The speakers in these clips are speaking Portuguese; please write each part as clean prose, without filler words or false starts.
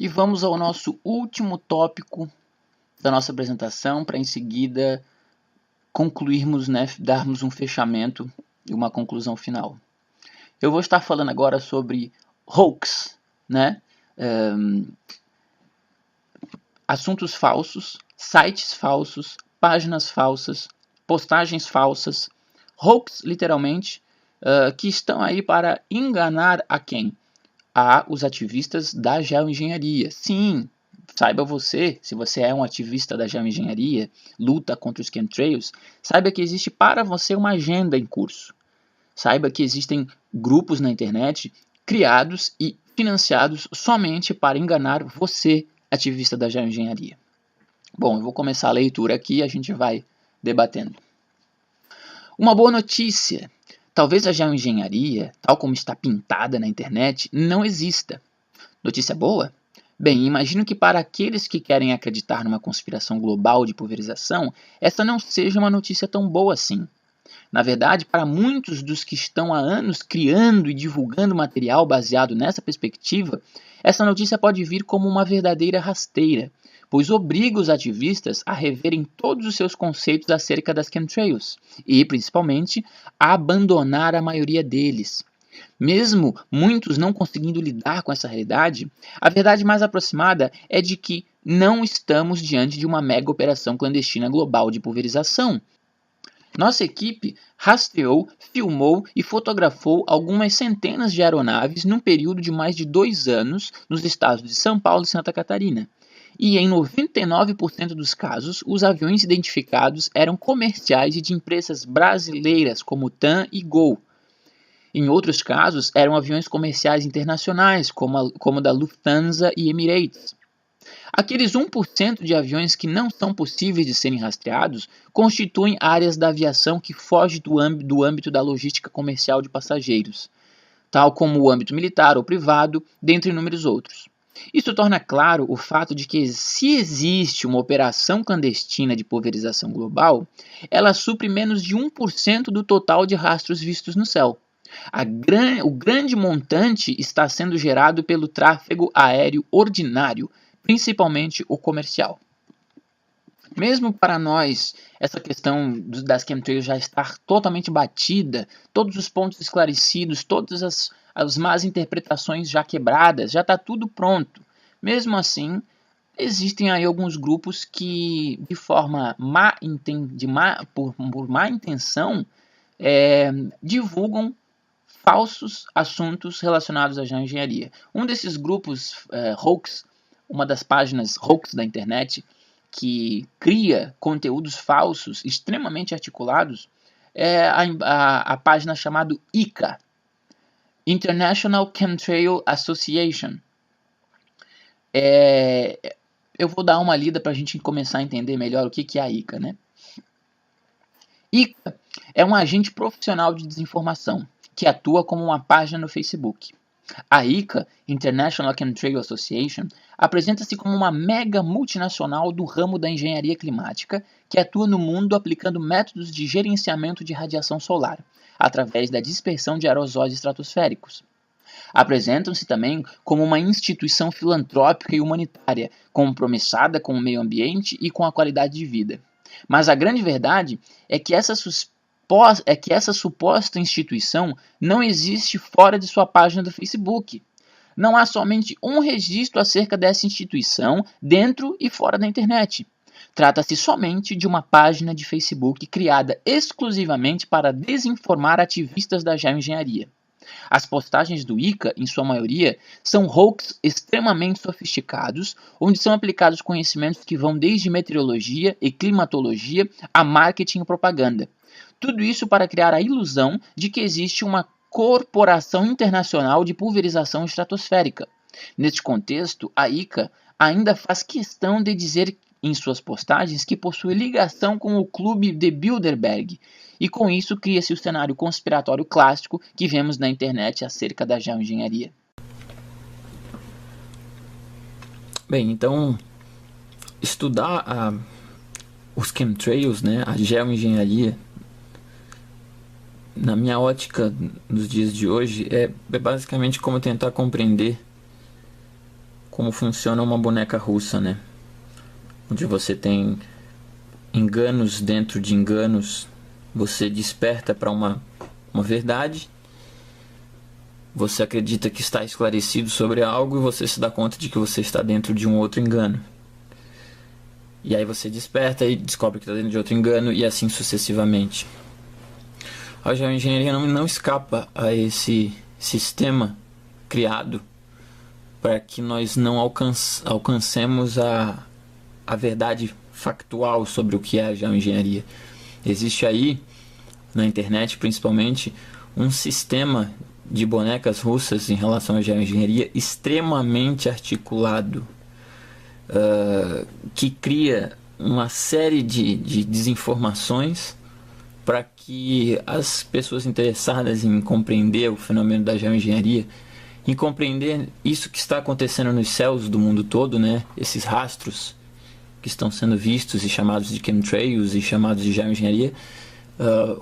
E vamos ao nosso último tópico da nossa apresentação, para em seguida concluirmos, darmos um fechamento e uma conclusão final. Eu vou estar falando agora sobre hoax, assuntos falsos, sites falsos, páginas falsas, postagens falsas, hoax literalmente, que estão aí para enganar a quem? A os ativistas da geoengenharia. Sim, saiba você, se você é um ativista da geoengenharia, luta contra os chemtrails, saiba que existe para você uma agenda em curso. Saiba que existem grupos na internet criados e financiados somente para enganar você, ativista da geoengenharia. Bom, eu vou começar a leitura aqui e a gente vai debatendo. Uma boa notícia. Talvez a geoengenharia, tal como está pintada na internet, não exista. Notícia boa? Bem, imagino que para aqueles que querem acreditar numa conspiração global de pulverização, essa não seja uma notícia tão boa assim. Na verdade, para muitos dos que estão há anos criando e divulgando material baseado nessa perspectiva, essa notícia pode vir como uma verdadeira rasteira, pois obriga os ativistas a reverem todos os seus conceitos acerca das chemtrails e, principalmente, a abandonar a maioria deles. Mesmo muitos não conseguindo lidar com essa realidade, a verdade mais aproximada é de que não estamos diante de uma mega operação clandestina global de pulverização. Nossa equipe rastreou, filmou e fotografou algumas centenas de aeronaves num período de mais de 2 anos nos estados de São Paulo e Santa Catarina. E em 99% dos casos, os aviões identificados eram comerciais e de empresas brasileiras como TAM e Gol. Em outros casos, eram aviões comerciais internacionais, como da Lufthansa e Emirates. Aqueles 1% de aviões que não são possíveis de serem rastreados constituem áreas da aviação que fogem do âmbito da logística comercial de passageiros, tal como o âmbito militar ou privado, dentre inúmeros outros. Isso torna claro o fato de que, se existe uma operação clandestina de pulverização global, ela supre menos de 1% do total de rastros vistos no céu. O grande montante está sendo gerado pelo tráfego aéreo ordinário, principalmente o comercial. Mesmo para nós, essa questão das chemtrails já está totalmente batida, todos os pontos esclarecidos, todas as más interpretações já quebradas, já está tudo pronto. Mesmo assim, existem aí alguns grupos que, de forma por má intenção, divulgam falsos assuntos relacionados à geoengenharia. Um desses grupos hoax, uma das páginas hoax da internet, que cria conteúdos falsos extremamente articulados, é a página chamada ICA, International Chemtrail Association. Eu vou dar uma lida para a gente começar a entender melhor o que é a ICA, né? ICA é um agente profissional de desinformação que atua como uma página no Facebook. A ICA, International Chemtrail Association, apresenta-se como uma mega multinacional do ramo da engenharia climática que atua no mundo aplicando métodos de gerenciamento de radiação solar, através da dispersão de aerosóis estratosféricos. Apresentam-se também como uma instituição filantrópica e humanitária, compromissada com o meio ambiente e com a qualidade de vida. Mas a grande verdade é que essa suposta instituição não existe fora de sua página do Facebook. Não há somente um registro acerca dessa instituição dentro e fora da internet. Trata-se somente de uma página de Facebook criada exclusivamente para desinformar ativistas da geoengenharia. As postagens do ICA, em sua maioria, são hoax extremamente sofisticados, onde são aplicados conhecimentos que vão desde meteorologia e climatologia a marketing e propaganda. Tudo isso para criar a ilusão de que existe uma corporação internacional de pulverização estratosférica. Neste contexto, a ICA ainda faz questão de dizer em suas postagens que possui ligação com o Clube de Bilderberg, e com isso cria-se o cenário conspiratório clássico que vemos na internet acerca da geoengenharia. Bem, então, estudar os chemtrails, a geoengenharia, na minha ótica, nos dias de hoje, é basicamente como tentar compreender como funciona uma boneca russa, né? Onde você tem enganos dentro de enganos, você desperta para uma verdade, você acredita que está esclarecido sobre algo e você se dá conta de que você está dentro de um outro engano. E aí você desperta e descobre que está dentro de outro engano e assim sucessivamente. A geoengenharia não escapa a esse sistema criado para que nós não alcancemos a verdade factual sobre o que é a geoengenharia. Existe aí, na internet principalmente, um sistema de bonecas russas em relação à geoengenharia extremamente articulado, que cria uma série de desinformações para que as pessoas interessadas em compreender o fenômeno da geoengenharia, em compreender isso que está acontecendo nos céus do mundo todo, né? Esses rastros que estão sendo vistos e chamados de chemtrails e chamados de geoengenharia,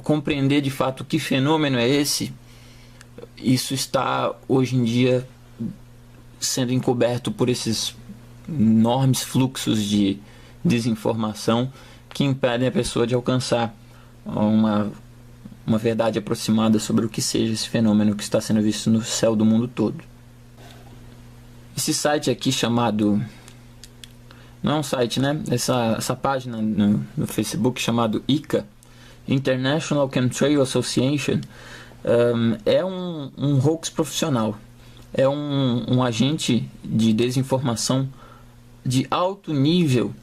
compreender de fato que fenômeno é esse. Isso está hoje em dia sendo encoberto por esses enormes fluxos de desinformação que impedem a pessoa de alcançar uma verdade aproximada sobre o que seja esse fenômeno que está sendo visto no céu do mundo todo. Esse site aqui chamado... Não é um site, né? Essa página no Facebook chamado ICA, International Chemtrail Association, é um hoax profissional. É um agente de desinformação de alto nível,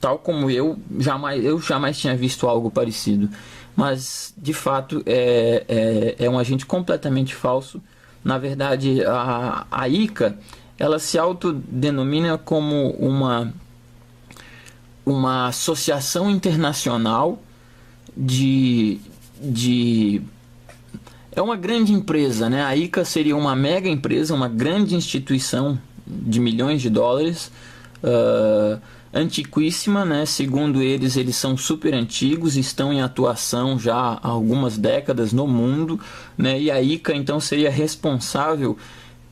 tal como eu jamais tinha visto algo parecido. Mas, de fato, é um agente completamente falso. Na verdade, a ICA, ela se autodenomina como uma associação internacional é uma grande empresa, né? A ICA seria uma mega empresa, uma grande instituição de milhões de dólares, antiquíssima, né? Segundo eles são super antigos, estão em atuação já há algumas décadas no mundo, né? E a ICA então seria responsável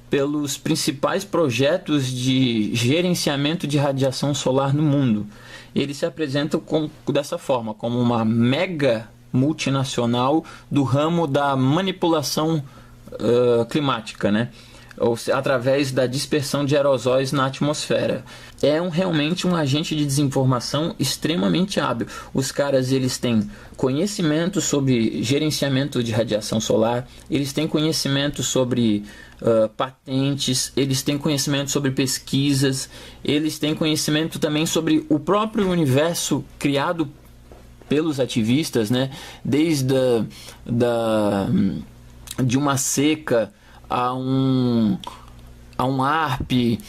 pelos principais projetos de gerenciamento de radiação solar no mundo. Eles se apresentam dessa forma, como uma mega multinacional do ramo da manipulação climática, né? Através da dispersão de aerosóis na atmosfera. Realmente um agente de desinformação extremamente hábil. Os caras, eles têm conhecimento sobre gerenciamento de radiação solar, eles têm conhecimento sobre patentes, eles têm conhecimento sobre pesquisas, eles têm conhecimento também sobre o próprio universo criado pelos ativistas, né? Desde de uma seca a um ARP,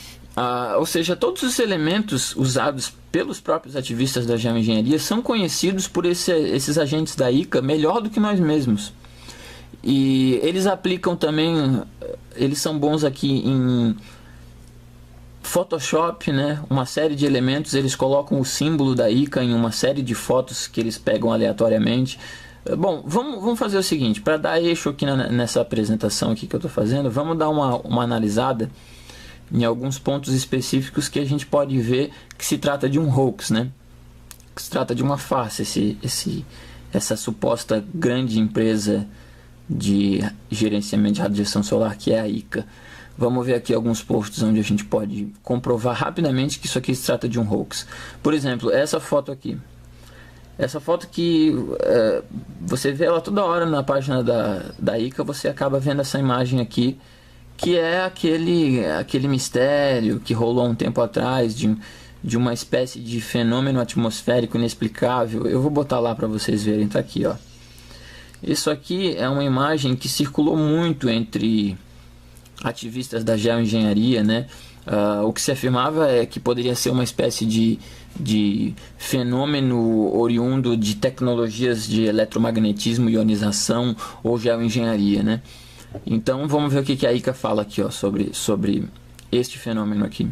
ou seja, todos os elementos usados pelos próprios ativistas da geoengenharia são conhecidos por esses agentes da ICA melhor do que nós mesmos. E eles aplicam também, eles são bons aqui em Photoshop, né? Uma série de elementos, eles colocam o símbolo da ICA em uma série de fotos que eles pegam aleatoriamente. Bom, vamos fazer o seguinte, para dar eixo aqui nessa apresentação aqui que eu estou fazendo, vamos dar uma analisada em alguns pontos específicos que a gente pode ver que se trata de um hoax, né? Que se trata de uma farsa, essa suposta grande empresa de gerenciamento de radiação solar que é a ICA. Vamos ver aqui alguns posts onde a gente pode comprovar rapidamente que isso aqui se trata de um hoax. Por exemplo, essa foto aqui. Essa foto que você vê ela toda hora na página da ICA, você acaba vendo essa imagem aqui, que é aquele mistério que rolou um tempo atrás de uma espécie de fenômeno atmosférico inexplicável. Eu vou botar lá para vocês verem, tá aqui, ó. Isso aqui é uma imagem que circulou muito entre ativistas da geoengenharia, né? O que se afirmava é que poderia ser uma espécie de fenômeno oriundo de tecnologias de eletromagnetismo, ionização ou geoengenharia, né? Então vamos ver o que a ICA fala aqui, ó, sobre este fenômeno aqui.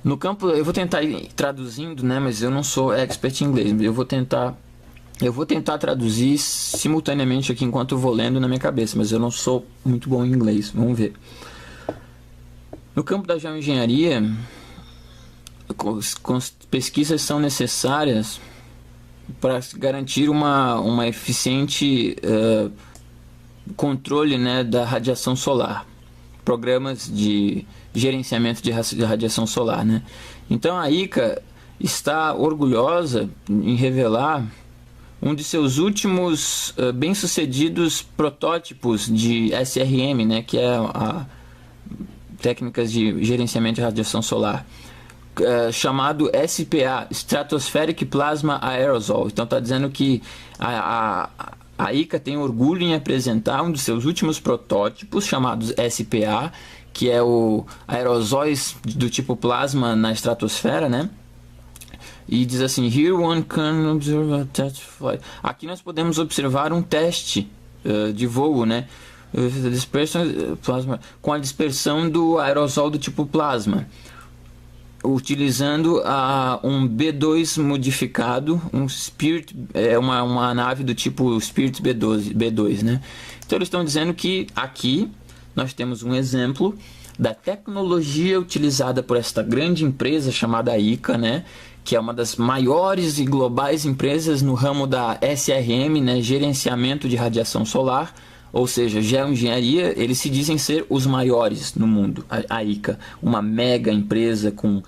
No campo, eu vou tentar ir traduzindo, né? Mas eu não sou expert em inglês. Eu vou tentar traduzir simultaneamente aqui enquanto eu vou lendo na minha cabeça, mas eu não sou muito bom em inglês. Vamos ver. No campo da geoengenharia, pesquisas são necessárias para garantir uma eficiente controle, né, da radiação solar, programas de gerenciamento de radiação solar, né? Então a ICA está orgulhosa em revelar um de seus últimos bem-sucedidos protótipos de SRM, né, que é a técnicas de gerenciamento de radiação solar, chamado SPA, Stratospheric Plasma Aerosol. Então está dizendo que a ICA tem orgulho em apresentar um dos seus últimos protótipos, chamados SPA, que é o aerosóis do tipo plasma na estratosfera, né? E diz assim: Here one can observe a test flight. Aqui nós podemos observar um teste de voo, né? Com a dispersão do aerosol do tipo plasma, utilizando um B2 modificado, um Spirit, uma nave do tipo Spirit B2, né? Então eles estão dizendo que aqui nós temos um exemplo da tecnologia utilizada por esta grande empresa chamada ICA, né? Que é uma das maiores e globais empresas no ramo da SRM, né? Gerenciamento de radiação solar, ou seja, geoengenharia. Eles se dizem ser os maiores no mundo, a ICA, uma mega empresa com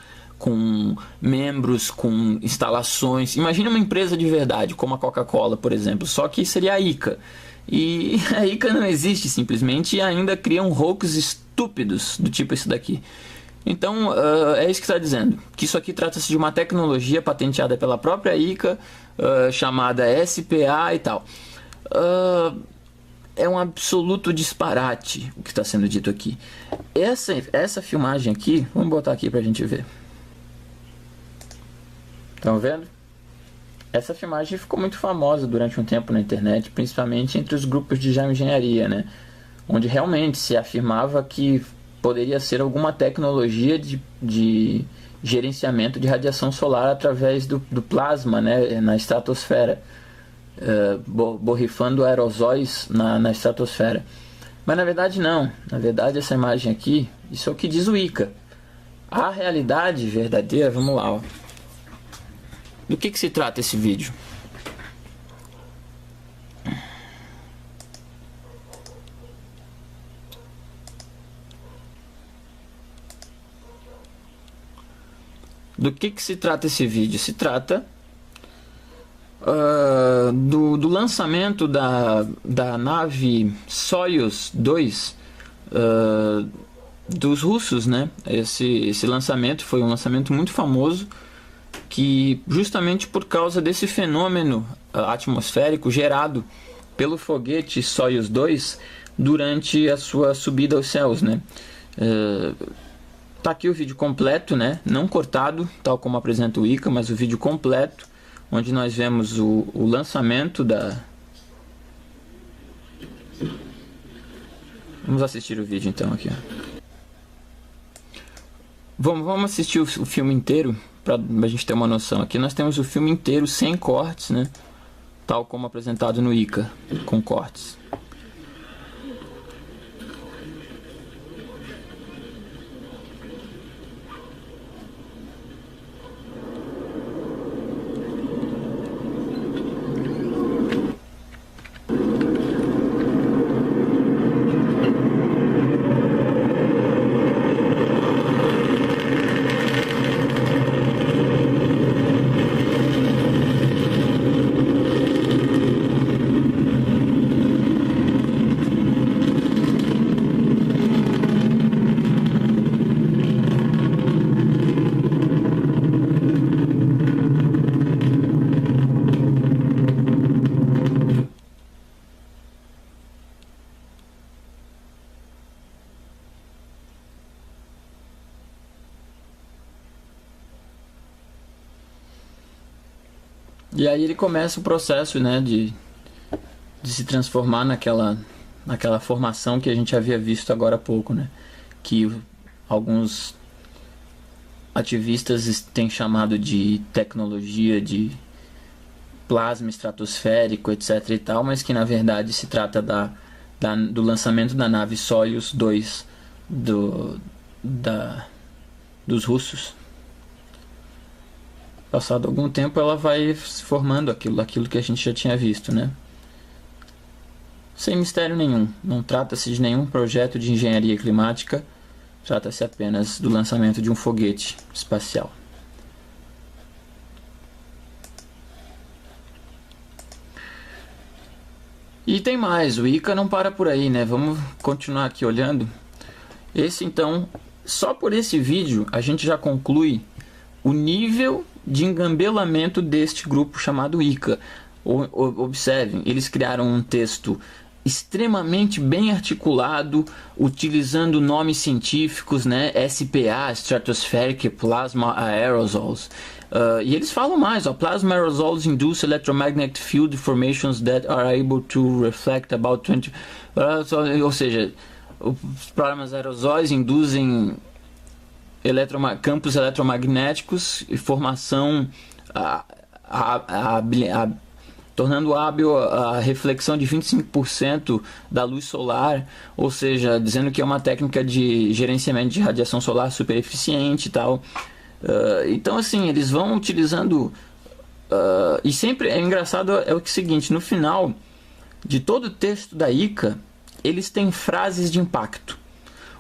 membros, com instalações. Imagina uma empresa de verdade, como a Coca-Cola, por exemplo, só que seria a ICA. E a ICA não existe simplesmente, e ainda criam hoax estúpidos do tipo esse daqui. Então é isso que está dizendo, que isso aqui trata-se de uma tecnologia patenteada pela própria ICA, chamada SPA e tal. É um absoluto disparate o que está sendo dito aqui. Essa filmagem aqui, vamos botar aqui para a gente ver. Estão vendo? Essa filmagem ficou muito famosa durante um tempo na internet, principalmente entre os grupos de geoengenharia, né? Onde realmente se afirmava que poderia ser alguma tecnologia de gerenciamento de radiação solar através do plasma, né, na estratosfera, borrifando aerosóis na estratosfera. Mas na verdade não. Na verdade essa imagem aqui, isso é o que diz o ICA. A realidade verdadeira, vamos lá, ó. Do que se trata esse vídeo? Do que se trata esse vídeo? Se trata do lançamento da nave Soyuz 2 dos russos, né? Esse lançamento foi um lançamento muito famoso, que justamente por causa desse fenômeno atmosférico gerado pelo foguete Soyuz 2 durante a sua subida aos céus, né? Tá aqui o vídeo completo, né? Não cortado, tal como apresenta o ICA, mas o vídeo completo, onde nós vemos o lançamento da... Vamos assistir o vídeo então aqui, ó. Vamos assistir o filme inteiro para a gente ter uma noção. Aqui nós temos o filme inteiro sem cortes, né? Tal como apresentado no ICA, com cortes. E aí ele começa o processo, né, de se transformar naquela formação que a gente havia visto agora há pouco, né? Que alguns ativistas têm chamado de tecnologia de plasma estratosférico, etc e tal, mas que na verdade se trata do lançamento da nave Soyuz 2 dos russos. Passado algum tempo ela vai se formando aquilo que a gente já tinha visto, né? Sem mistério nenhum, não trata-se de nenhum projeto de engenharia climática, trata-se apenas do lançamento de um foguete espacial. E tem mais, o Ica não para por aí, né? Vamos continuar aqui olhando. Esse então, só por esse vídeo a gente já conclui o nível de engambelamento deste grupo chamado Ica. Observem, eles criaram um texto extremamente bem articulado, utilizando nomes científicos, né? SPA, Stratospheric Plasma Aerosols. E eles falam mais, ó, Plasma aerosols induce electromagnetic field formations that are able to reflect about 20... ou seja, os plasmas aerosóis induzem campos eletromagnéticos e formação tornando hábil a reflexão de 25% da luz solar, ou seja, dizendo que é uma técnica de gerenciamento de radiação solar super eficiente e tal. Então, assim, eles vão utilizando... e sempre é engraçado é o seguinte, no final de todo o texto da Ica, eles têm frases de impacto.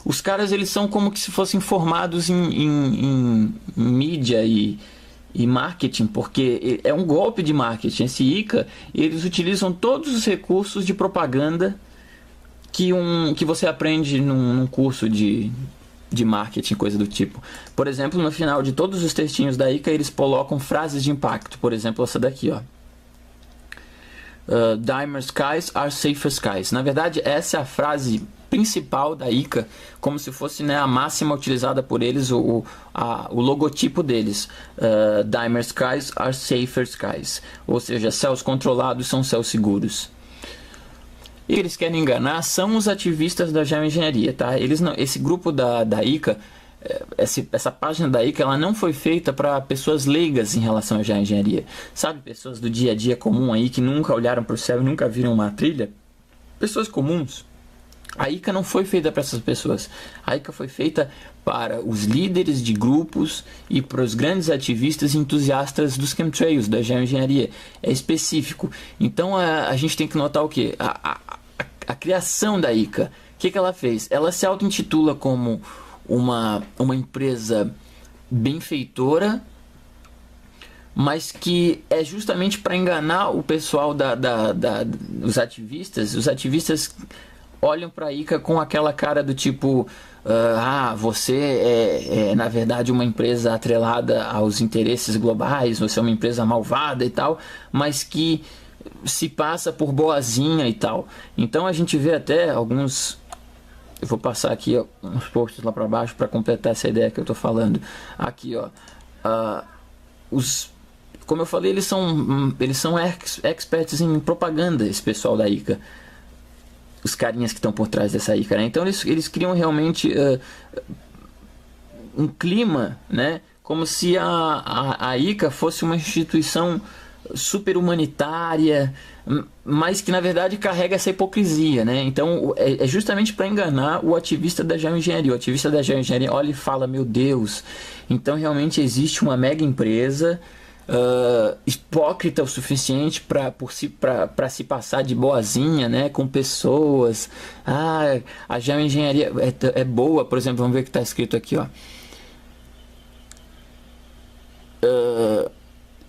Os caras, eles são como que se fossem formados em mídia e marketing, porque é um golpe de marketing. Esse Ica, eles utilizam todos os recursos de propaganda que você aprende num curso de marketing, coisa do tipo. Por exemplo, no final de todos os textinhos da Ica, eles colocam frases de impacto. Por exemplo, essa daqui, ó. Dimmer skies are safer skies. Na verdade, essa é a frase principal da Ica, como se fosse, né, a máxima utilizada por eles, o logotipo deles. Dimmer skies are safer skies. Ou seja, céus controlados são céus seguros. E eles querem enganar são os ativistas da geoengenharia, tá? Esse grupo da Ica, essa página da Ica, ela não foi feita para pessoas leigas em relação à geoengenharia. Sabe, pessoas do dia a dia comum aí que nunca olharam para o céu e nunca viram uma trilha? Pessoas comuns. A Ica não foi feita para essas pessoas. A Ica foi feita para os líderes de grupos e para os grandes ativistas e entusiastas dos chemtrails, da geoengenharia. É específico. Então a gente tem que notar o quê? A criação da Ica. O que ela fez? Ela se auto-intitula como uma empresa benfeitora, mas que é justamente para enganar o pessoal dos ativistas. Os ativistas olham para a Ica com aquela cara do tipo, você é na verdade uma empresa atrelada aos interesses globais, você é uma empresa malvada e tal, mas que se passa por boazinha e tal. Então a gente vê até alguns... Eu vou passar aqui, ó, uns posts lá para baixo para completar essa ideia que eu estou falando. Aqui, ó, como eu falei, eles são experts em propaganda, esse pessoal da Ica. Os carinhas que estão por trás dessa Ica, né? Então eles criam realmente um clima, né? Como se a Ica fosse uma instituição super humanitária, mas que na verdade carrega essa hipocrisia, né? Então é justamente para enganar o ativista da geoengenharia. O ativista da geoengenharia olha e fala: meu Deus, então realmente existe uma mega empresa hipócrita o suficiente para se passar de boazinha, né, com pessoas. A geoengenharia é boa. Por exemplo, vamos ver o que está escrito aqui, ó.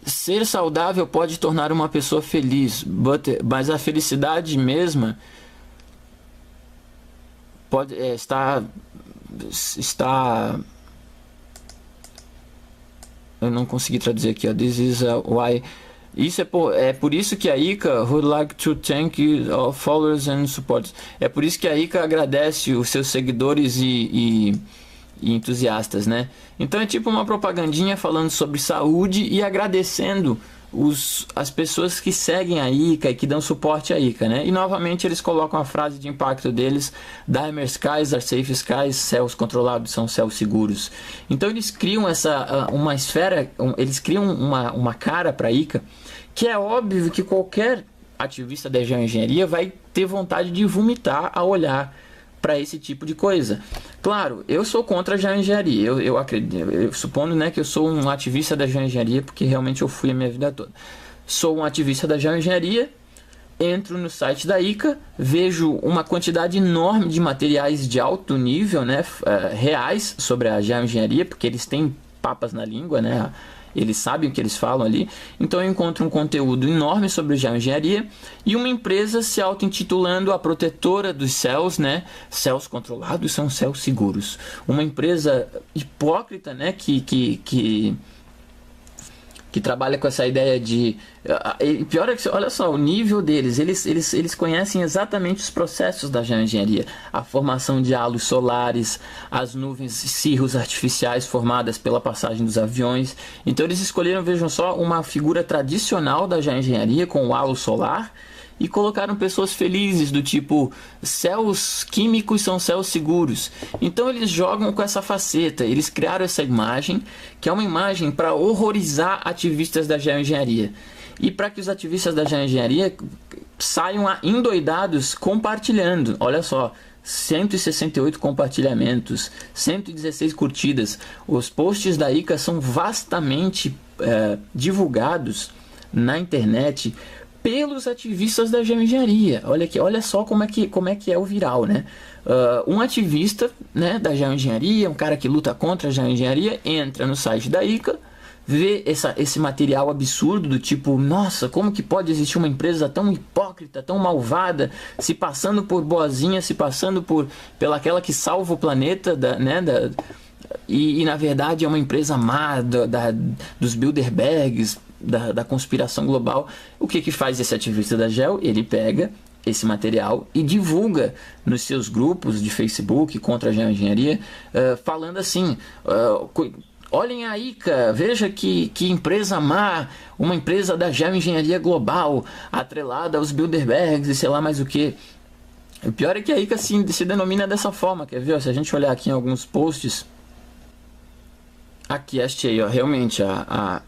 Ser saudável pode tornar uma pessoa feliz, mas a felicidade mesma pode está eu não consegui traduzir aqui, ó. This is why. Isso é por isso que a Ica would like to thank all followers and supporters. É por isso que a Ica agradece os seus seguidores e entusiastas, né? Então é tipo uma propagandinha falando sobre saúde e agradecendo as pessoas que seguem a Ica e que dão suporte à Ica, né? E novamente eles colocam a frase de impacto deles: Dimmer skies are safe skies, céus controlados são céus seguros. Então eles criam uma esfera, eles criam uma cara para a Ica, que é óbvio que qualquer ativista da geoengenharia vai ter vontade de vomitar ao olhar para esse tipo de coisa. Claro, eu sou contra a geoengenharia. Eu acredito, eu supondo, né, que eu sou um ativista da geoengenharia, porque realmente eu fui a minha vida toda. Sou um ativista da geoengenharia, entro no site da ICA, vejo uma quantidade enorme de materiais de alto nível, né, reais sobre a geoengenharia, porque eles têm papas na língua, né, eles sabem o que eles falam ali. Então eu encontro um conteúdo enorme sobre geoengenharia e uma empresa se auto-intitulando a protetora dos céus, né? Céus controlados são céus seguros. Uma empresa hipócrita, né? Que trabalha com essa ideia de... Pior é que, olha só, o nível deles, eles conhecem exatamente os processos da geoengenharia, a formação de halos solares, as nuvens cirros artificiais formadas pela passagem dos aviões. Então eles escolheram, vejam só, uma figura tradicional da geoengenharia com o halo solar, e colocaram pessoas felizes do tipo, céus químicos são céus seguros. Então eles jogam com essa faceta, eles criaram essa imagem, que é uma imagem para horrorizar ativistas da geoengenharia. E para que os ativistas da geoengenharia saiam endoidados compartilhando. Olha só, 168 compartilhamentos, 116 curtidas. Os posts da ICA são vastamente divulgados na internet pelos ativistas da geoengenharia. Olha aqui, olha só como é que é o viral, né? Um ativista, né, da geoengenharia, um cara que luta contra a geoengenharia, entra no site da ICA, vê esse material absurdo do tipo, nossa, como que pode existir uma empresa tão hipócrita, tão malvada, se passando por boazinha, se passando pelaquela que salva o planeta, e na verdade é uma empresa má dos Bilderbergs, da conspiração global. O que faz esse ativista da Geo? Ele pega esse material e divulga nos seus grupos de Facebook contra a geoengenharia, falando assim, olhem a ICA, veja que empresa má, uma empresa da geoengenharia global, atrelada aos Bilderbergs e sei lá mais o que. O pior é que a ICA se denomina dessa forma, quer ver? Se a gente olhar aqui em alguns posts, aqui achei, ó, realmente,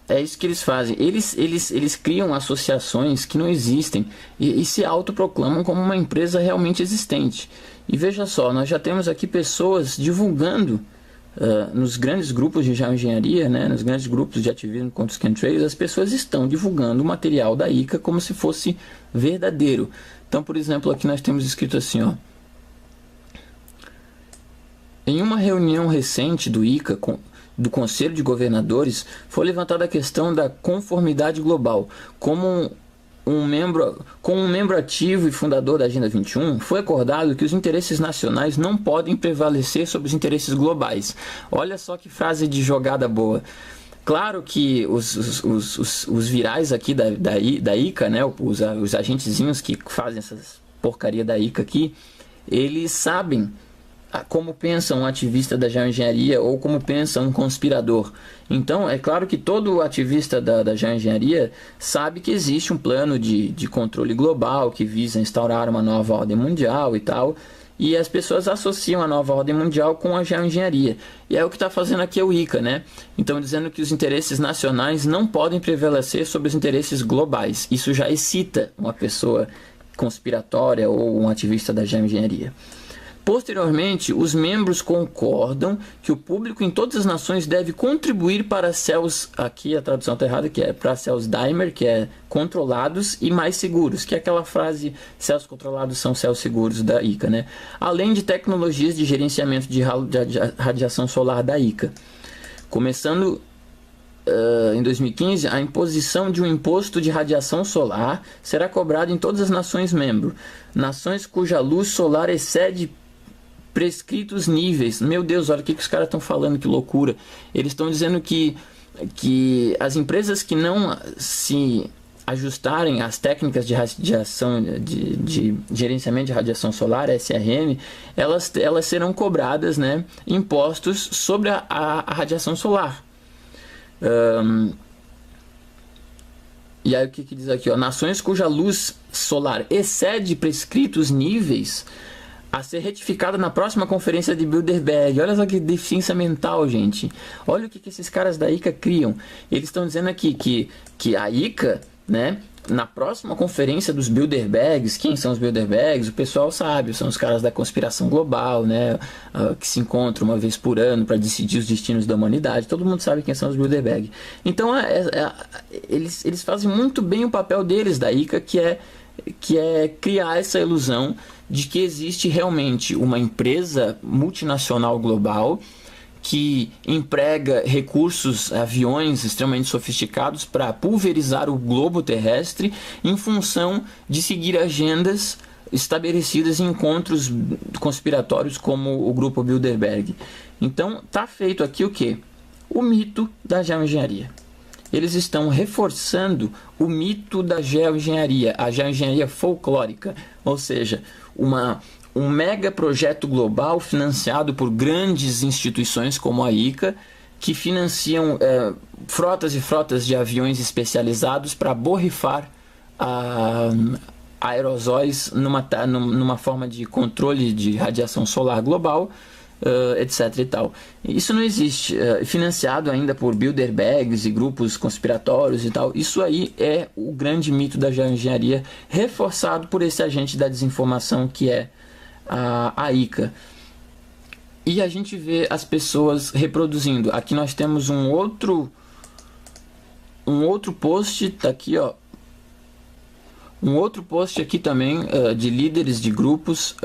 é isso que eles fazem. Eles criam associações que não existem e se autoproclamam como uma empresa realmente existente. E veja só, nós já temos aqui pessoas divulgando nos grandes grupos de geoengenharia, né, nos grandes grupos de ativismo contra os chemtrails, as pessoas estão divulgando o material da ICA como se fosse verdadeiro. Então, por exemplo, aqui nós temos escrito assim, ó: em uma reunião recente do ICA, do Conselho de Governadores, foi levantada a questão da conformidade global. Com um membro ativo e fundador da Agenda 21, foi acordado que os interesses nacionais não podem prevalecer sobre os interesses globais. Olha só que frase de jogada boa. Claro que os virais aqui da ICA, né, os agentezinhos que fazem essas porcaria da ICA aqui, eles sabem como pensa um ativista da geoengenharia ou como pensa um conspirador. Então, é claro que todo ativista da geoengenharia sabe que existe um plano de controle global que visa instaurar uma nova ordem mundial e tal, e as pessoas associam a nova ordem mundial com a geoengenharia. E é o que está fazendo aqui o ICA, né? Então, dizendo que os interesses nacionais não podem prevalecer sobre os interesses globais. Isso já excita uma pessoa conspiratória ou um ativista da geoengenharia. Posteriormente, os membros concordam que o público em todas as nações deve contribuir para céus, aqui a tradução está errada, que é para céus Dimer, que é controlados e mais seguros, que é aquela frase, céus controlados são céus seguros da ICA, né? Além de tecnologias de gerenciamento de radiação solar da ICA. Começando em 2015, a imposição de um imposto de radiação solar será cobrado em todas as nações membros. Nações cuja luz solar excede prescritos níveis. Meu Deus, olha o que os caras estão falando, que loucura. Eles estão dizendo que as empresas que não se ajustarem às técnicas de radiação, de gerenciamento de radiação solar, SRM, elas serão cobradas, né, impostos sobre a radiação solar. E aí o que diz aqui, ó? Nações cuja luz solar excede prescritos níveis a ser retificada na próxima conferência de Bilderberg. Olha só que deficiência mental, gente. Olha o que esses caras da ICA criam. Eles estão dizendo aqui que a ICA, né, na próxima conferência dos Bilderbergs, quem são os Bilderbergs? O pessoal sabe, são os caras da conspiração global, né? Que se encontram uma vez por ano para decidir os destinos da humanidade. Todo mundo sabe quem são os Bilderberg. Então eles fazem muito bem o papel deles da ICA, que é criar essa ilusão de que existe realmente uma empresa multinacional global que emprega recursos, aviões extremamente sofisticados para pulverizar o globo terrestre em função de seguir agendas estabelecidas em encontros conspiratórios como o grupo Bilderberg. Então, está feito aqui o quê? O mito da geoengenharia. Eles estão reforçando o mito da geoengenharia, a geoengenharia folclórica, ou seja, um mega projeto global financiado por grandes instituições como a ICA, que financiam frotas e frotas de aviões especializados para borrifar aerosóis numa forma de controle de radiação solar global, etc. e tal. Isso não existe, financiado ainda por Bilderbergs e grupos conspiratórios e tal. Isso aí é o grande mito da geoengenharia, reforçado por esse agente da desinformação que é a ICA. E a gente vê as pessoas reproduzindo. Aqui nós temos um outro post, tá aqui, ó. Um outro post aqui também de líderes de grupos,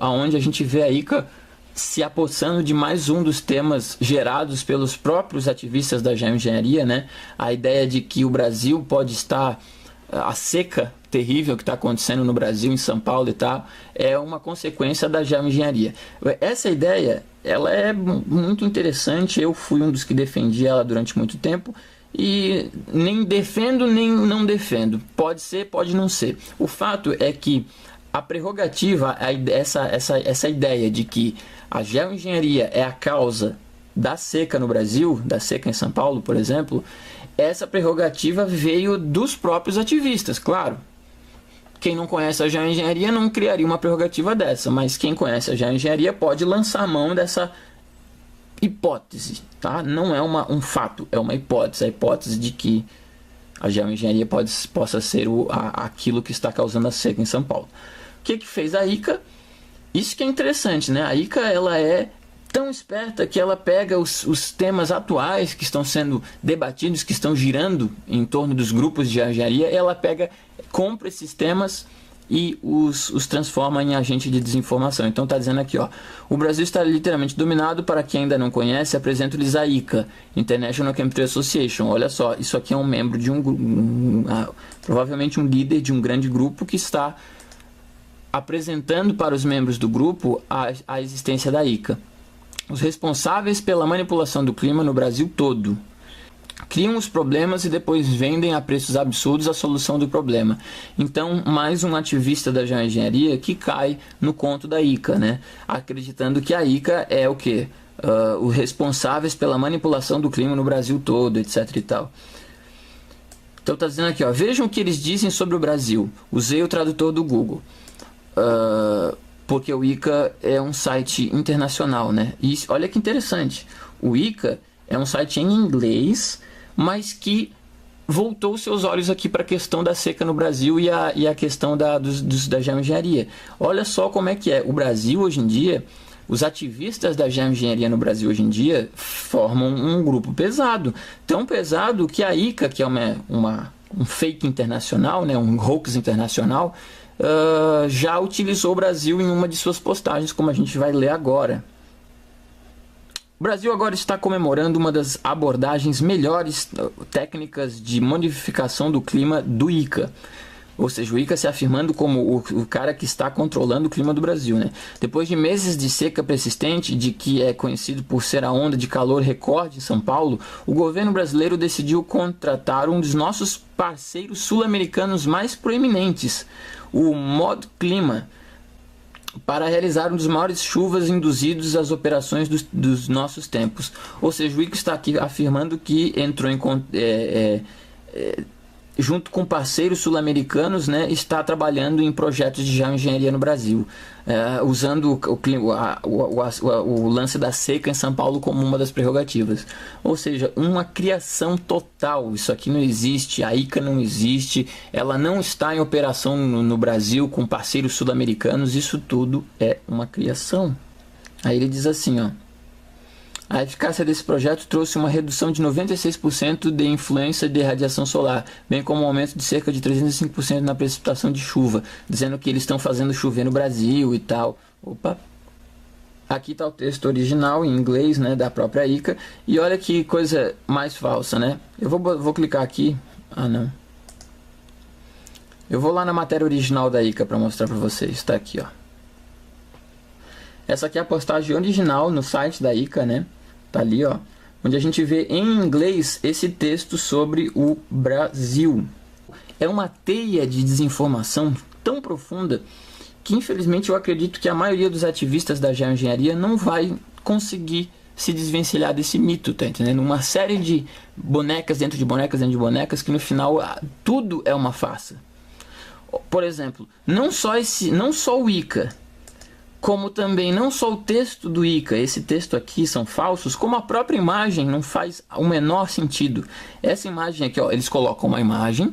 onde a gente vê a ICA se apossando de mais um dos temas gerados pelos próprios ativistas da geoengenharia, né? A ideia de que o Brasil pode estar, a seca terrível que está acontecendo no Brasil, em São Paulo e tal, é uma consequência da geoengenharia. Essa ideia, ela é muito interessante, eu fui um dos que defendi ela durante muito tempo, e nem defendo nem não defendo, pode ser, pode não ser. O fato é que a prerrogativa, essa ideia de que a geoengenharia é a causa da seca no Brasil, da seca em São Paulo, por exemplo, essa prerrogativa veio dos próprios ativistas, claro. Quem não conhece a geoengenharia não criaria uma prerrogativa dessa, mas quem conhece a geoengenharia pode lançar a mão dessa hipótese, tá? Não é um fato, é uma hipótese, a hipótese de que a geoengenharia possa ser aquilo que está causando a seca em São Paulo. O que fez a ICA? Isso que é interessante, né? A ICA, ela é tão esperta que ela pega os temas atuais que estão sendo debatidos, que estão girando em torno dos grupos de geoengenharia, ela compra esses temas e os transforma em agente de desinformação. Então está dizendo aqui, ó, o Brasil está literalmente dominado. Para quem ainda não conhece, apresento-lhes a ICA, International Chemistry Association. Olha só, isso aqui é um membro de provavelmente um líder de um grande grupo que está apresentando para os membros do grupo a existência da ICA. Os responsáveis pela manipulação do clima no Brasil todo criam os problemas e depois vendem a preços absurdos a solução do problema. Então, mais um ativista da geoengenharia que cai no conto da ICA, né? Acreditando que a ICA é o quê? Os responsáveis pela manipulação do clima no Brasil todo, etc e tal. Então está dizendo aqui, ó, vejam o que eles dizem sobre o Brasil. Usei o tradutor do Google. Porque o ICA é um site internacional, né? E olha que interessante. O ICA é um site em inglês, mas que voltou seus olhos aqui para a questão da seca no Brasil e a questão da geoengenharia. Olha só como é que é. O Brasil hoje em dia, os ativistas da geoengenharia no Brasil hoje em dia formam um grupo pesado. Tão pesado que a ICA, que é um fake internacional, né, um hoax internacional, já utilizou o Brasil em uma de suas postagens, como a gente vai ler agora. O Brasil agora está comemorando uma das abordagens melhores técnicas de modificação do clima do ICA. Ou seja, o ICA se afirmando como o cara que está controlando o clima do Brasil, né? Depois de meses de seca persistente, de que é conhecido por ser a onda de calor recorde em São Paulo, o governo brasileiro decidiu contratar um dos nossos parceiros sul-americanos mais proeminentes, o Mod Clima, para realizar um dos maiores chuvas induzidos às operações dos nossos tempos. Ou seja, o ICA está aqui afirmando que entrou junto com parceiros sul-americanos, né, está trabalhando em projetos de geoengenharia no Brasil, usando o lance da seca em São Paulo como uma das prerrogativas. Ou seja, uma criação total. Isso aqui não existe, a ICA não existe, ela não está em operação no Brasil com parceiros sul-americanos, isso tudo é uma criação. Aí ele diz assim, ó: a eficácia desse projeto trouxe uma redução de 96% de influência de radiação solar, bem como um aumento de cerca de 305% na precipitação de chuva, dizendo que eles estão fazendo chover no Brasil e tal. Opa! Aqui está o texto original em inglês, né, da própria ICA, e olha que coisa mais falsa, né? Eu vou clicar aqui. Ah, não. Eu vou lá na matéria original da ICA para mostrar para vocês. Está aqui, ó. Essa aqui é a postagem original no site da ICA, né? Tá ali, ó, onde a gente vê em inglês esse texto sobre o Brasil. É uma teia de desinformação tão profunda que, infelizmente, eu acredito que a maioria dos ativistas da geoengenharia não vai conseguir se desvencilhar desse mito, tá entendendo? Uma série de bonecas dentro de bonecas dentro de bonecas que no final tudo é uma farsa. Por exemplo, não só o ICA, como também não só o texto do ICA, esse texto aqui são falsos, como a própria imagem não faz o menor sentido. Essa imagem aqui, ó, eles colocam uma imagem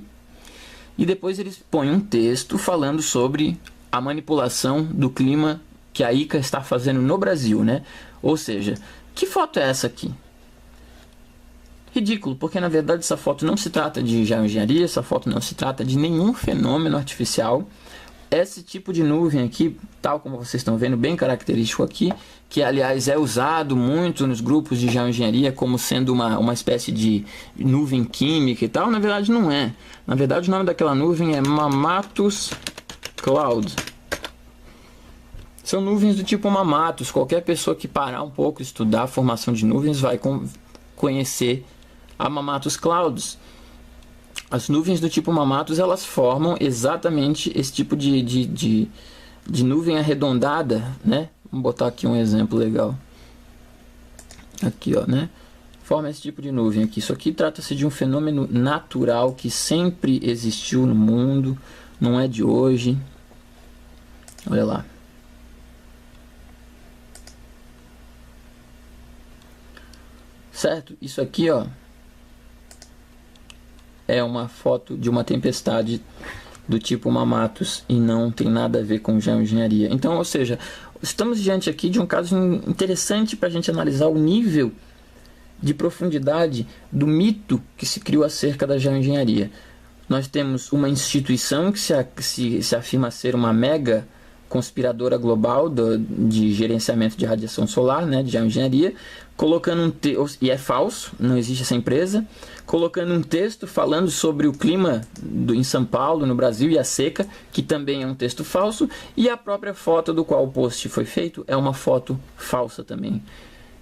e depois eles põem um texto falando sobre a manipulação do clima que a ICA está fazendo no Brasil, né? Ou seja, que foto é essa aqui? Ridículo, porque na verdade essa foto não se trata de geoengenharia, essa foto não se trata de nenhum fenômeno artificial. Esse tipo de nuvem aqui, tal como vocês estão vendo, bem característico aqui, que aliás é usado muito nos grupos de geoengenharia como sendo uma espécie de nuvem química e tal, na verdade não é. Na verdade o nome daquela nuvem é Mammatus Cloud. São nuvens do tipo Mammatus. Qualquer pessoa que parar um pouco e estudar a formação de nuvens vai conhecer a Mammatus Clouds. As nuvens do tipo Mammatus, elas formam exatamente esse tipo de nuvem arredondada, né? Vamos botar aqui um exemplo legal. Aqui, ó, né? Forma esse tipo de nuvem aqui. Isso aqui trata-se de um fenômeno natural que sempre existiu no mundo, não é de hoje. Olha lá. Certo? Isso aqui, ó, é uma foto de uma tempestade do tipo Mammatus e não tem nada a ver com geoengenharia. Então, ou seja, estamos diante aqui de um caso interessante para a gente analisar o nível de profundidade do mito que se criou acerca da geoengenharia. Nós temos uma instituição que se afirma ser uma mega conspiradora global de gerenciamento de radiação solar, né, de geoengenharia, colocando e é falso, não existe essa empresa, colocando um texto falando sobre o clima em São Paulo, no Brasil, e a seca, que também é um texto falso, e a própria foto do qual o post foi feito é uma foto falsa também,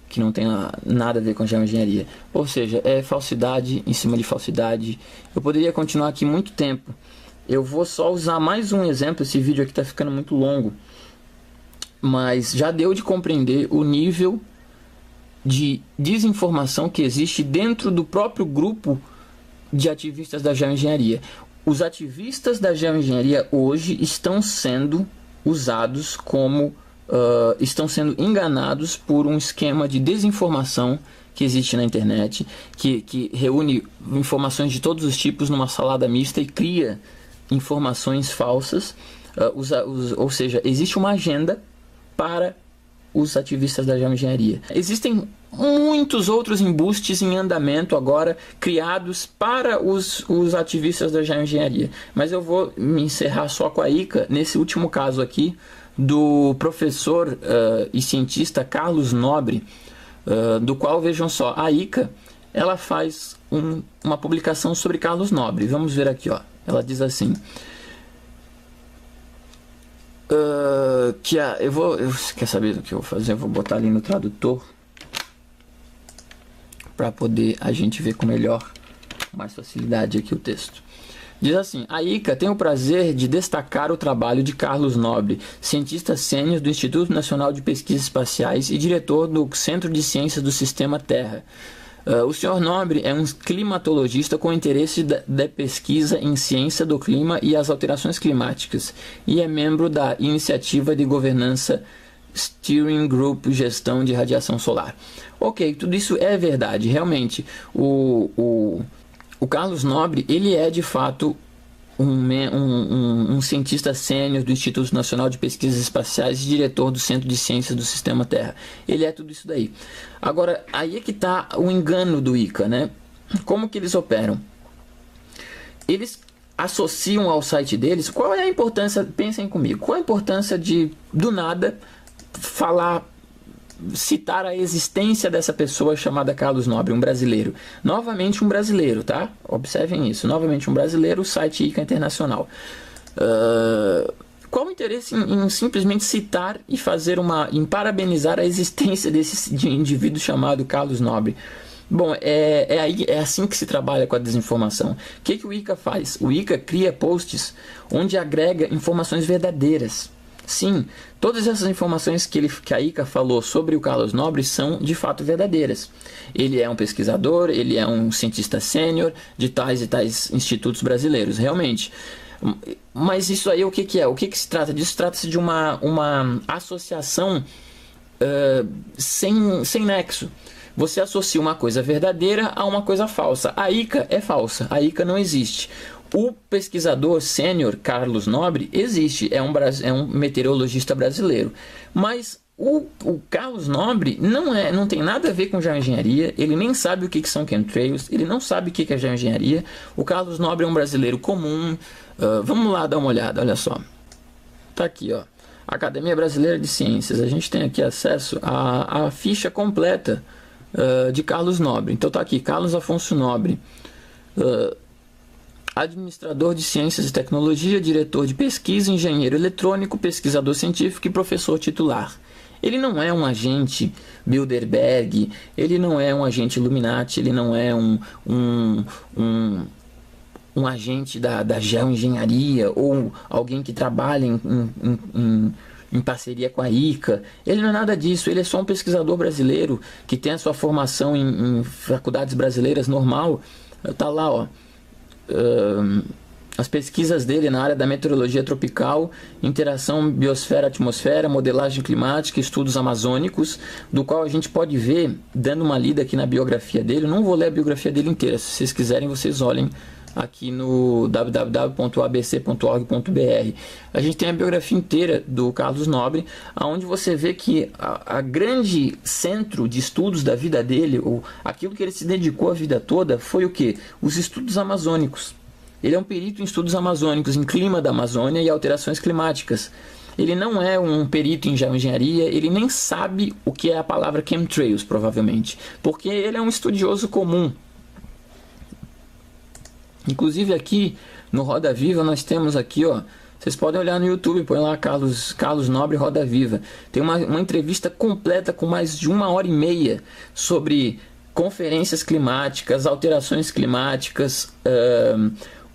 que não tem nada a ver com geoengenharia. Ou seja, é falsidade em cima de falsidade. Eu poderia continuar aqui muito tempo. Eu vou só usar mais um exemplo. Esse vídeo aqui está ficando muito longo, mas já deu de compreender o nível de desinformação que existe dentro do próprio grupo de ativistas da geoengenharia. Os ativistas da geoengenharia hoje estão sendo usados como estão sendo enganados por um esquema de desinformação que existe na internet, que reúne informações de todos os tipos numa salada mista e cria informações falsas, ou seja, existe uma agenda para os ativistas da geoengenharia. Existem muitos outros embustes em andamento agora, criados para os ativistas da geoengenharia, mas eu vou me encerrar só com a ICA, nesse último caso aqui, do professor e cientista Carlos Nobre, do qual, vejam só, a ICA ela faz uma publicação sobre Carlos Nobre. Vamos ver aqui, ó. Ela diz assim, quer saber do que eu vou fazer? Eu vou botar ali no tradutor para poder a gente ver com mais facilidade aqui o texto. Diz assim: a ICA tem o prazer de destacar o trabalho de Carlos Nobre, cientista sênior do Instituto Nacional de Pesquisas Espaciais e diretor do Centro de Ciências do Sistema Terra, O senhor Nobre é um climatologista com interesse da pesquisa em ciência do clima e as alterações climáticas e é membro da Iniciativa de Governança Steering Group Gestão de Radiação Solar. Ok, tudo isso é verdade. Realmente, o Carlos Nobre, ele é de fato um cientista sênior do Instituto Nacional de Pesquisas Espaciais e diretor do Centro de Ciências do Sistema Terra. Ele é tudo isso daí. Agora, aí é que está o engano do ICA, né? Como que eles operam? Eles associam ao site deles, qual é a importância, pensem comigo, qual a importância de, do nada, citar a existência dessa pessoa chamada Carlos Nobre, um brasileiro. Novamente um brasileiro, tá? Observem isso. Novamente um brasileiro, o site ICA Internacional. Qual o interesse em simplesmente citar e em parabenizar a existência desse indivíduo chamado Carlos Nobre? Bom, é assim que se trabalha com a desinformação. O que o ICA faz? O ICA cria posts onde agrega informações verdadeiras. Sim, todas essas informações que a ICA falou sobre o Carlos Nobre são de fato verdadeiras. Ele é um pesquisador, ele é um cientista sênior de tais e tais institutos brasileiros, realmente. Mas isso aí o que é? O que se trata disso? Trata-se de uma associação sem nexo. Você associa uma coisa verdadeira a uma coisa falsa. A ICA é falsa, a ICA não existe. O pesquisador sênior Carlos Nobre existe, é um meteorologista brasileiro. Mas o Carlos Nobre não tem nada a ver com geoengenharia, ele nem sabe o que são chemtrails, ele não sabe o que é geoengenharia. O Carlos Nobre é um brasileiro comum. Vamos lá dar uma olhada, olha só. Tá aqui, ó. Academia Brasileira de Ciências. A gente tem aqui acesso à ficha completa de Carlos Nobre. Então tá aqui, Carlos Afonso Nobre. Administrador de Ciências e Tecnologia, diretor de pesquisa, engenheiro eletrônico, pesquisador científico e professor titular. Ele não é um agente Bilderberg, ele não é um agente Illuminati, ele não é um agente da geoengenharia ou alguém que trabalha em parceria com a ICA. Ele não é nada disso, ele é só um pesquisador brasileiro que tem a sua formação em faculdades brasileiras normal. Tá lá, ó. As pesquisas dele na área da meteorologia tropical, interação biosfera-atmosfera, modelagem climática, estudos amazônicos, do qual a gente pode ver, dando uma lida aqui na biografia dele. Eu não vou ler a biografia dele inteira, se vocês quiserem vocês olhem aqui no www.abc.org.br. A gente tem a biografia inteira do Carlos Nobre, onde você vê que a grande centro de estudos da vida dele, ou aquilo que ele se dedicou a vida toda, foi o quê? Os estudos amazônicos. Ele é um perito em estudos amazônicos, em clima da Amazônia e alterações climáticas. Ele não é um perito em geoengenharia, ele nem sabe o que é a palavra chemtrails, provavelmente, porque ele é um estudioso comum. Inclusive aqui no Roda Viva nós temos aqui, ó, vocês podem olhar no YouTube, põe lá Carlos Nobre Roda Viva. Tem uma entrevista completa com mais de 1h30 sobre conferências climáticas, alterações climáticas,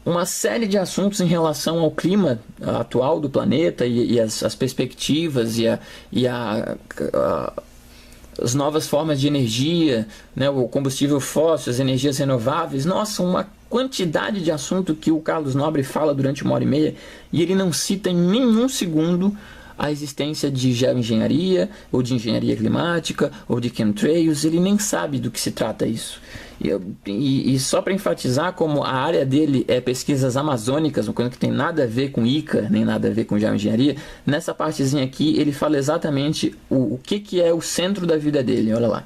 uma série de assuntos em relação ao clima atual do planeta e as perspectivas as novas formas de energia, né, o combustível fóssil, as energias renováveis. Nossa, uma quantidade de assunto que o Carlos Nobre fala durante 1h30 e ele não cita em nenhum segundo a existência de geoengenharia, ou de engenharia climática, ou de chemtrails. Ele nem sabe do que se trata isso. E só para enfatizar, como a área dele é pesquisas amazônicas, uma coisa que tem nada a ver com ICA, nem nada a ver com geoengenharia, nessa partezinha aqui ele fala exatamente o que é o centro da vida dele. Olha lá.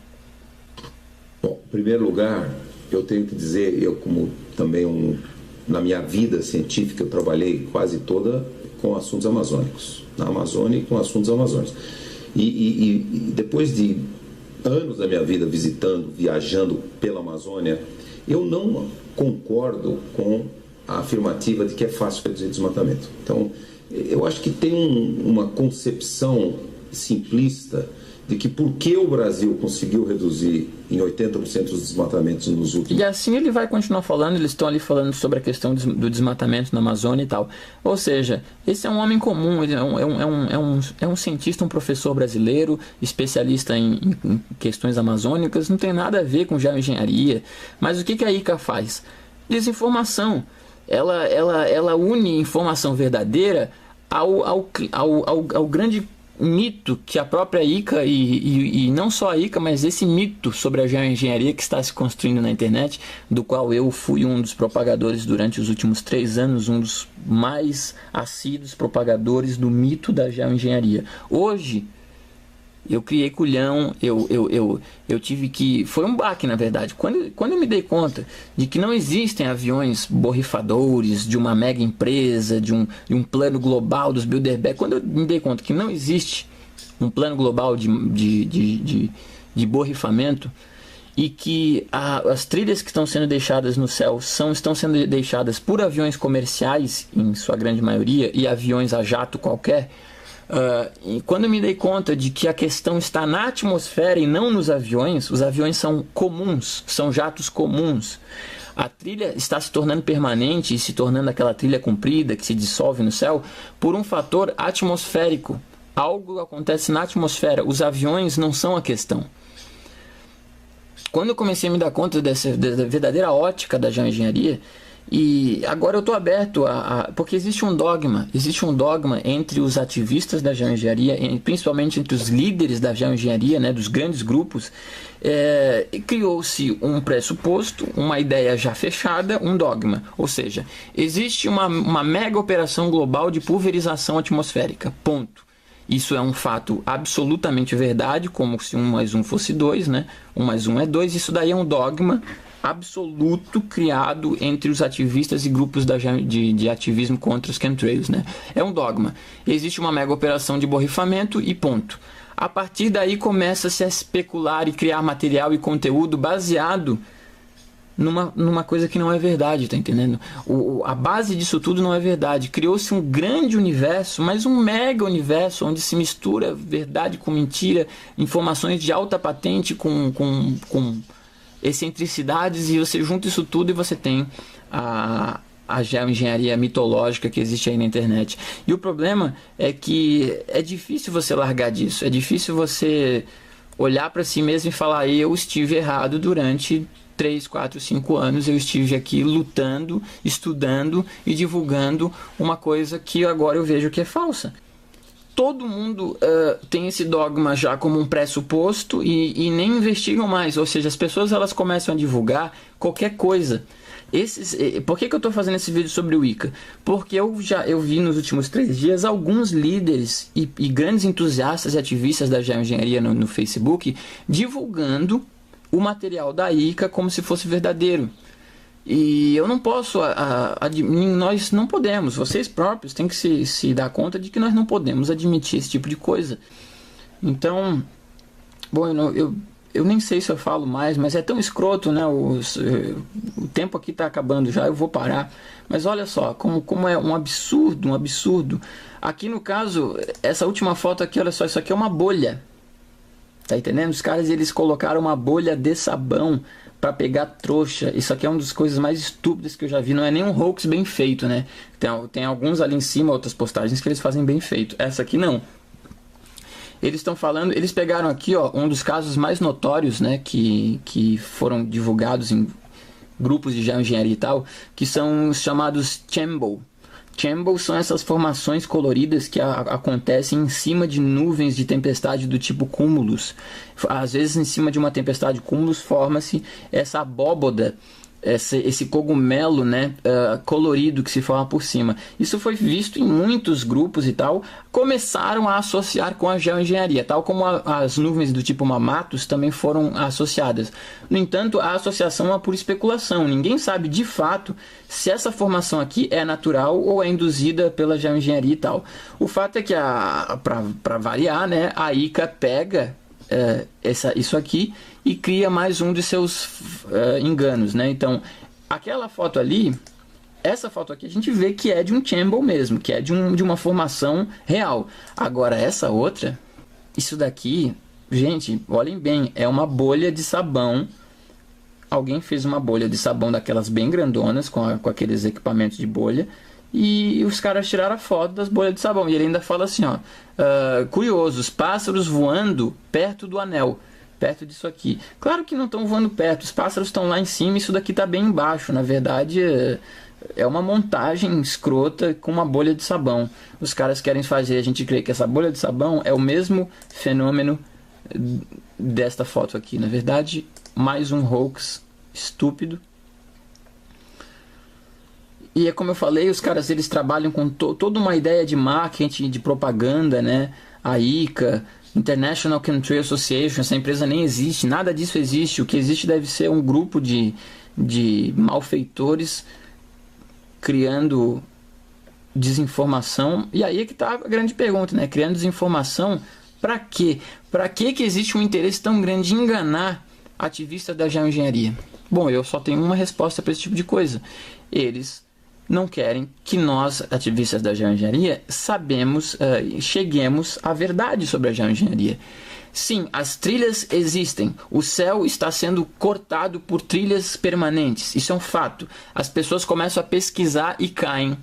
Bom, em primeiro lugar, eu tenho que dizer, eu como também na minha vida científica eu trabalhei quase toda com assuntos amazônicos, na Amazônia e com assuntos amazônicos. E depois de anos da minha vida visitando, viajando pela Amazônia, eu não concordo com a afirmativa de que é fácil reduzir desmatamento. Então, eu acho que tem uma concepção simplista de que por que o Brasil conseguiu reduzir em 80% os desmatamentos nos últimos... E assim ele vai continuar falando, eles estão ali falando sobre a questão do desmatamento na Amazônia e tal. Ou seja, esse é um homem comum, ele é um cientista, um professor brasileiro, especialista em questões amazônicas, não tem nada a ver com geoengenharia. Mas o que a ICA faz? Desinformação. Ela une informação verdadeira ao grande mito que a própria ICA e não só a ICA, mas esse mito sobre a geoengenharia que está se construindo na internet, do qual eu fui um dos propagadores durante os últimos 3 anos, um dos mais assíduos propagadores do mito da geoengenharia. Hoje, eu criei culhão, eu tive que... Foi um baque, na verdade. Quando eu me dei conta de que não existem aviões borrifadores de uma mega empresa, de um plano global dos Bilderberg, quando eu me dei conta que não existe um plano global de borrifamento e que as trilhas que estão sendo deixadas no céu estão sendo deixadas por aviões comerciais, em sua grande maioria, e aviões a jato qualquer... E quando eu me dei conta de que a questão está na atmosfera e não nos aviões, os aviões são comuns, são jatos comuns. A trilha está se tornando permanente e se tornando aquela trilha comprida que se dissolve no céu por um fator atmosférico. Algo acontece na atmosfera, os aviões não são a questão. Quando eu comecei a me dar conta da verdadeira ótica da geoengenharia, e agora eu estou aberto porque existe um dogma entre os ativistas da geoengenharia, principalmente entre os líderes da geoengenharia, né, dos grandes grupos. Criou-se um pressuposto, uma ideia já fechada, um dogma, ou seja, existe uma mega operação global de pulverização atmosférica, ponto. Isso é um fato absolutamente verdade, como se 1 mais 1 fosse 2, né? 1 mais 1 é 2, isso daí é um dogma absoluto criado entre os ativistas e grupos de ativismo contra os chemtrails, né? É um dogma. Existe uma mega operação de borrifamento e ponto. A partir daí começa-se a especular e criar material e conteúdo baseado numa coisa que não é verdade, tá entendendo? A base disso tudo não é verdade. Criou-se um grande universo, mas um mega universo onde se mistura verdade com mentira, informações de alta patente com excentricidades, e você junta isso tudo e você tem a geoengenharia mitológica que existe aí na internet. E o problema é que é difícil você largar disso, é difícil você olhar para si mesmo e falar: eu estive errado durante 3, 4, 5 anos, eu estive aqui lutando, estudando e divulgando uma coisa que agora eu vejo que é falsa. Todo mundo tem esse dogma já como um pressuposto e nem investigam mais, ou seja, as pessoas elas começam a divulgar qualquer coisa. Por que eu estou fazendo esse vídeo sobre o ICA? Porque eu vi nos últimos 3 dias alguns líderes e grandes entusiastas e ativistas da geoengenharia no Facebook divulgando o material da ICA como se fosse verdadeiro. E eu não posso, nós não podemos, vocês próprios têm que se dar conta de que nós não podemos admitir esse tipo de coisa. Então, bom, eu nem sei se eu falo mais, mas é tão escroto, né? O tempo aqui está acabando já, eu vou parar. Mas olha só, como é um absurdo. Aqui no caso, essa última foto aqui, olha só, isso aqui é uma bolha. Tá entendendo? Os caras, eles colocaram uma bolha de sabão para pegar trouxa. Isso aqui é uma das coisas mais estúpidas que eu já vi. Não é nem um hoax bem feito, né? Tem alguns ali em cima, outras postagens que eles fazem bem feito. Essa aqui não. Eles estão falando, eles pegaram aqui, ó, um dos casos mais notórios, né, que foram divulgados em grupos de geoengenharia e tal, que são os chamados Chamble. Chamble são essas formações coloridas que acontecem em cima de nuvens de tempestade do tipo cúmulos. Às vezes, em cima de uma tempestade de cúmulos, forma-se essa abóboda, esse cogumelo, né, colorido que se forma por cima. Isso foi visto em muitos grupos e tal, começaram a associar com a geoengenharia, tal como as nuvens do tipo Mamatus também foram associadas. No entanto, a associação é por especulação, ninguém sabe de fato se essa formação aqui é natural ou é induzida pela geoengenharia e tal. O fato é que, para variar, né, a ICA pega isso aqui e cria mais um de seus enganos, né? Então, aquela foto ali, essa foto aqui, a gente vê que é de um Chamble mesmo, que é de uma formação real. Agora, essa outra, isso daqui Gente, olhem bem, é uma bolha de sabão. Alguém fez uma bolha de sabão daquelas bem grandonas, com aqueles equipamentos de bolha, e os caras tiraram a foto das bolhas de sabão. E ele ainda fala assim, ó, curiosos, pássaros voando perto do anel, perto disso aqui. Claro que não estão voando perto, os pássaros estão lá em cima, isso daqui está bem embaixo. Na verdade, é uma montagem escrota com uma bolha de sabão. Os caras querem fazer a gente crer que essa bolha de sabão é o mesmo fenômeno desta foto aqui. Na verdade, mais um hoax estúpido. E é como eu falei, os caras eles trabalham com toda uma ideia de marketing, de propaganda, né? A ICA, International Chemtrail Association, essa empresa nem existe, nada disso existe. O que existe deve ser um grupo de malfeitores criando desinformação. E aí é que está a grande pergunta, né? Criando desinformação para quê? Para que existe um interesse tão grande de enganar ativistas da geoengenharia? Bom, eu só tenho uma resposta para esse tipo de coisa. Eles não querem que nós, ativistas da geoengenharia, cheguemos à verdade sobre a geoengenharia. Sim, as trilhas existem. O céu está sendo cortado por trilhas permanentes. Isso é um fato. As pessoas começam a pesquisar e caem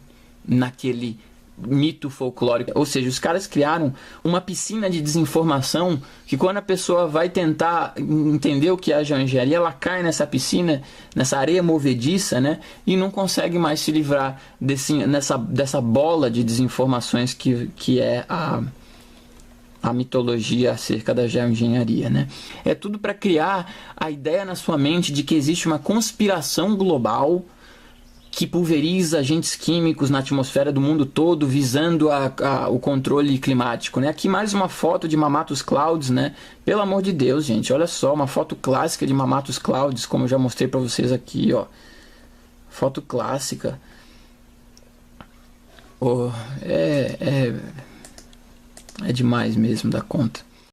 naquele mito folclórico. Ou seja, os caras criaram uma piscina de desinformação que quando a pessoa vai tentar entender o que é a geoengenharia, ela cai nessa piscina, nessa areia movediça, né? E não consegue mais se livrar dessa bola de desinformações que é a mitologia acerca da geoengenharia, né? É tudo para criar a ideia na sua mente de que existe uma conspiração global que pulveriza agentes químicos na atmosfera do mundo todo, visando o controle climático, né? Aqui mais uma foto de Mammatus Clouds, né? Pelo amor de Deus, gente, olha só, uma foto clássica de Mammatus Clouds, como eu já mostrei para vocês aqui, ó. Foto clássica. Oh, é demais mesmo da conta.